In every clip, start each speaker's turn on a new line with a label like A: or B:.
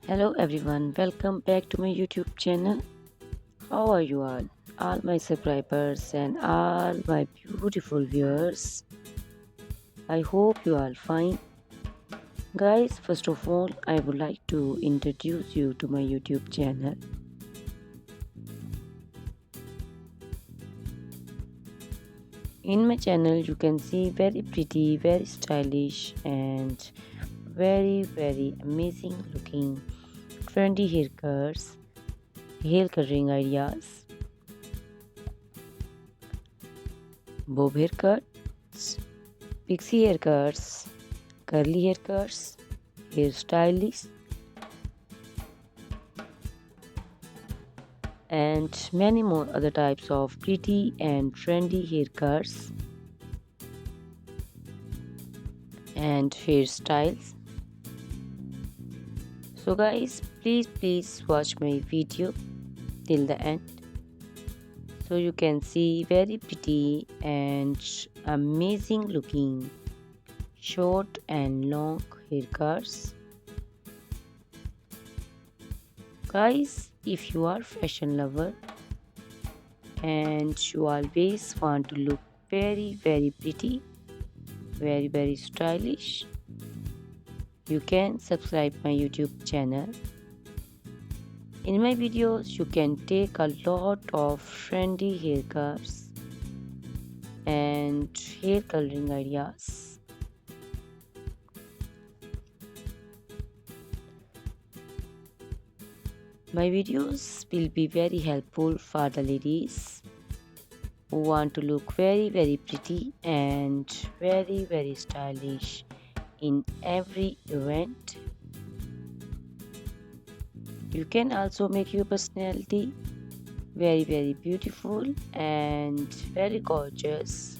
A: Hello everyone, welcome back to my YouTube channel. How are you all? All my subscribers and all my beautiful viewers. I hope you are fine. Guys, first of all, I would like to introduce you to my YouTube channel. In my channel, you can see very pretty, very stylish, and very amazing looking trendy haircuts, hair coloring ideas, bob haircuts, pixie haircuts, curly haircuts, hairstyles, and many more other types of pretty and trendy haircuts and hairstyles. So guys, please watch my video till the end so you can see very pretty and amazing looking short and long haircuts. Guys, if you are fashion lover and you always want to look very pretty, very stylish, you can subscribe my YouTube channel. In my videos, you can take a lot of trendy haircuts and hair coloring ideas. My videos will be very helpful for the ladies who want to look very pretty and very stylish in every event. You can also make your personality very beautiful and very gorgeous.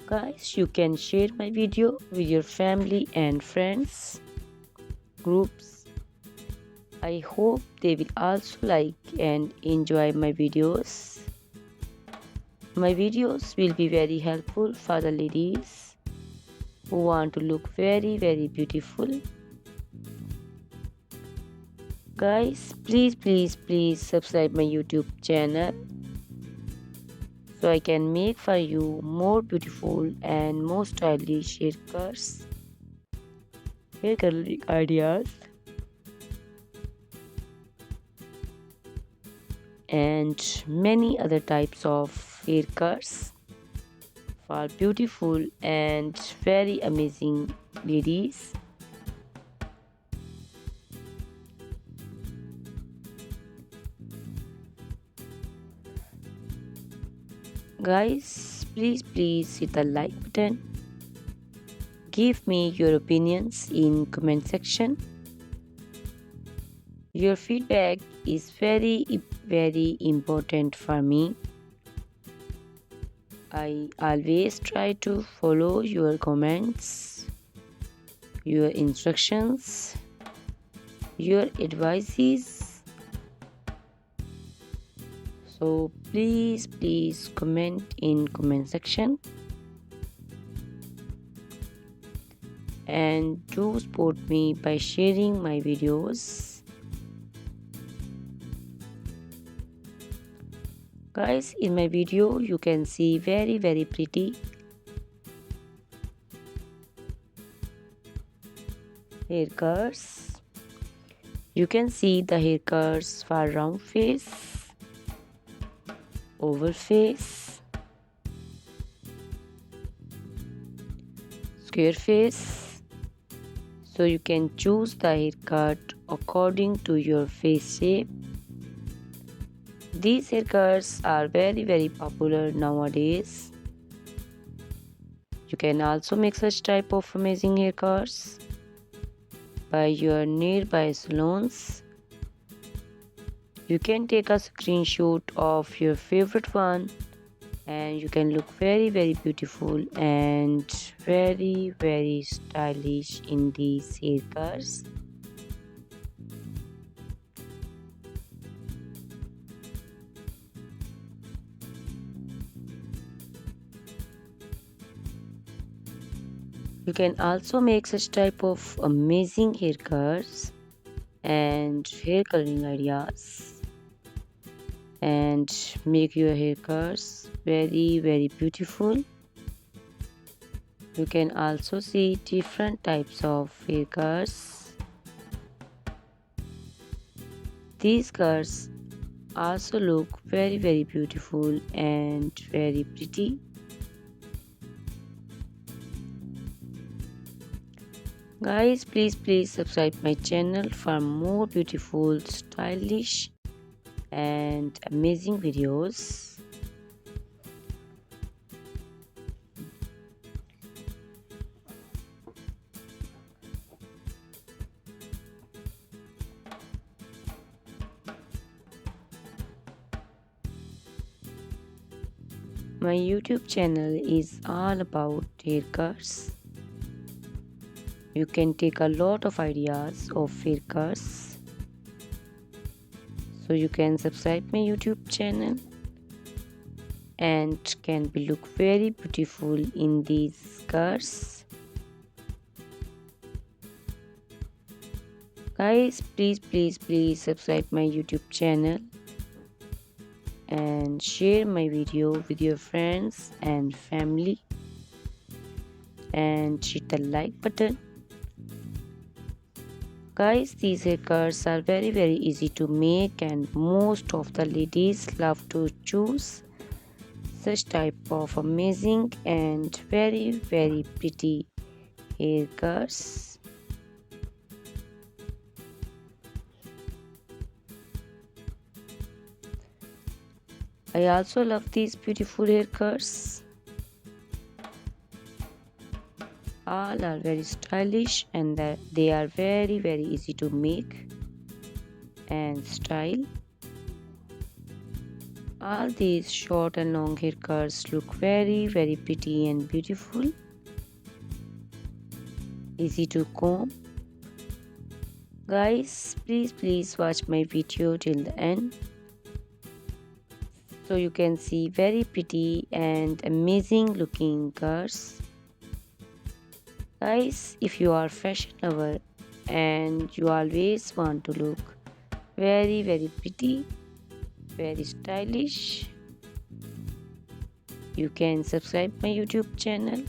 A: Guys, you can share my video with your family and friends groups. I hope they will also like and enjoy my videos. My videos will be very helpful for the ladies who want to look very beautiful. Guys, please subscribe my YouTube channel so I can make for you more beautiful and more stylish haircuts, hair coloring ideas, and many other types of haircuts for beautiful and very amazing ladies. Guys, please hit the like button. Give me your opinions in comment section. Your feedback is very important for me. I always try to follow your comments, your instructions, your advices. So please comment in comment section and do support me by sharing my videos. Guys, in my video you can see very pretty haircuts. You can see the haircuts for round face, oval face, square face. So you can choose the haircut according to your face shape. These haircuts are very popular nowadays. You can also make such type of amazing haircuts by your nearby salons. You can take a screenshot of your favorite one and you can look very beautiful and very stylish in these haircuts. You can also make such type of amazing haircuts and hair coloring ideas and make your haircuts very beautiful. You can also see different types of haircuts. These cuts also look very beautiful and very pretty. Guys, please subscribe my channel for more beautiful, stylish and amazing videos. My YouTube channel is all about haircuts. You can take a lot of ideas of haircuts. So you can subscribe my YouTube channel and can be look very beautiful in these cuts. Guys, please subscribe my YouTube channel and share my video with your friends and family and hit the like button. Guys, these haircuts are very easy to make and most of the ladies love to choose such type of amazing and very pretty haircuts. I also love these beautiful haircuts. All are very stylish and they are very easy to make and style. All these short and long haircuts look very pretty and beautiful. Easy to comb. Guys, please watch my video till the end, so you can see very pretty and amazing looking curls. Guys, if you are fashion lover and you always want to look very pretty, very stylish, you can subscribe my YouTube channel.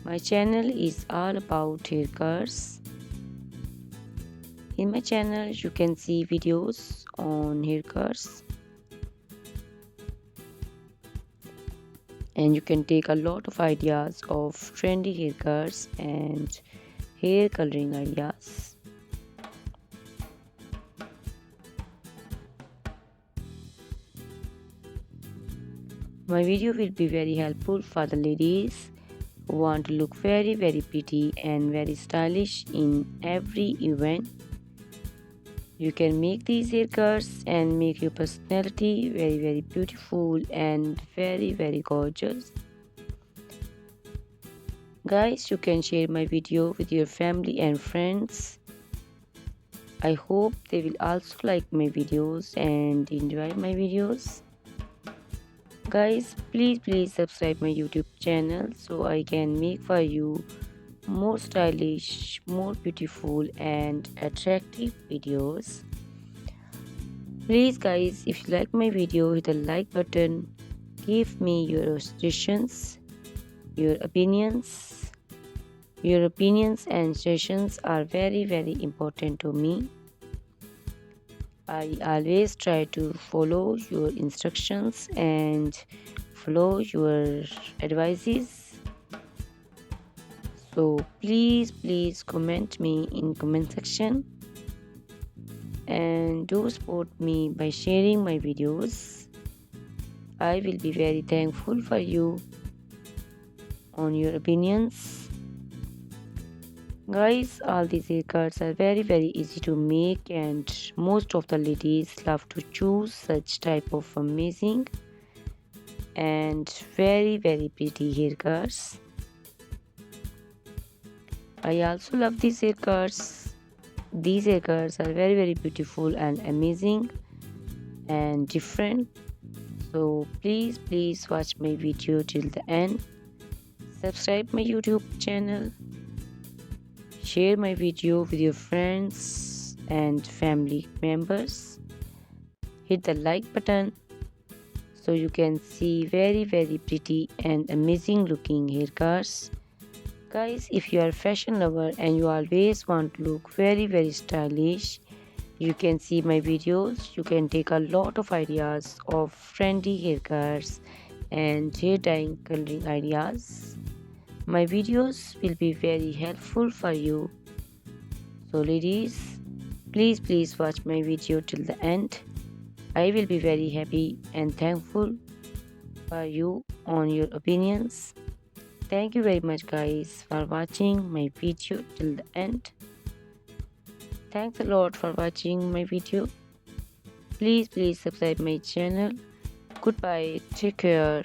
A: My channel is all about haircuts. In my channel you can see videos on haircuts and you can take a lot of ideas of trendy haircuts and hair coloring ideas. My video will be very helpful for the ladies who want to look very pretty and very stylish in every event. You can make these haircuts and make your personality very beautiful and very gorgeous. Guys, you can share my video with your family and friends. I hope they will also like my videos and enjoy my videos. Guys, please subscribe my YouTube channel so I can make for you more stylish, more beautiful and attractive videos. Please guys, if you like my video, hit the like button. Give me your suggestions, your opinions. Your opinions and suggestions are very important to me. I always try to follow your instructions and follow your advices. So please comment me in comment section and do support me by sharing my videos. I will be very thankful for you on your opinions. Guys, all these haircuts are very easy to make and most of the ladies love to choose such type of amazing and very pretty haircuts. I also love these haircuts. These haircuts are very beautiful and amazing and different. So please watch my video till the end Subscribe my YouTube channel. Share my video with your friends and family members. Hit the like button so you can see very pretty and amazing looking haircuts. Guys, if you are a fashion lover and you always want to look very stylish, you can see my videos. You can take a lot of ideas of trendy haircuts and hair dyeing coloring ideas. My videos will be very helpful for you. So ladies, please watch my video till the end. I will be very happy and thankful for you on your opinions. Thank you very much guys for watching my video till the end. Thanks a lot for watching my video. Please subscribe my channel. Goodbye. Take care.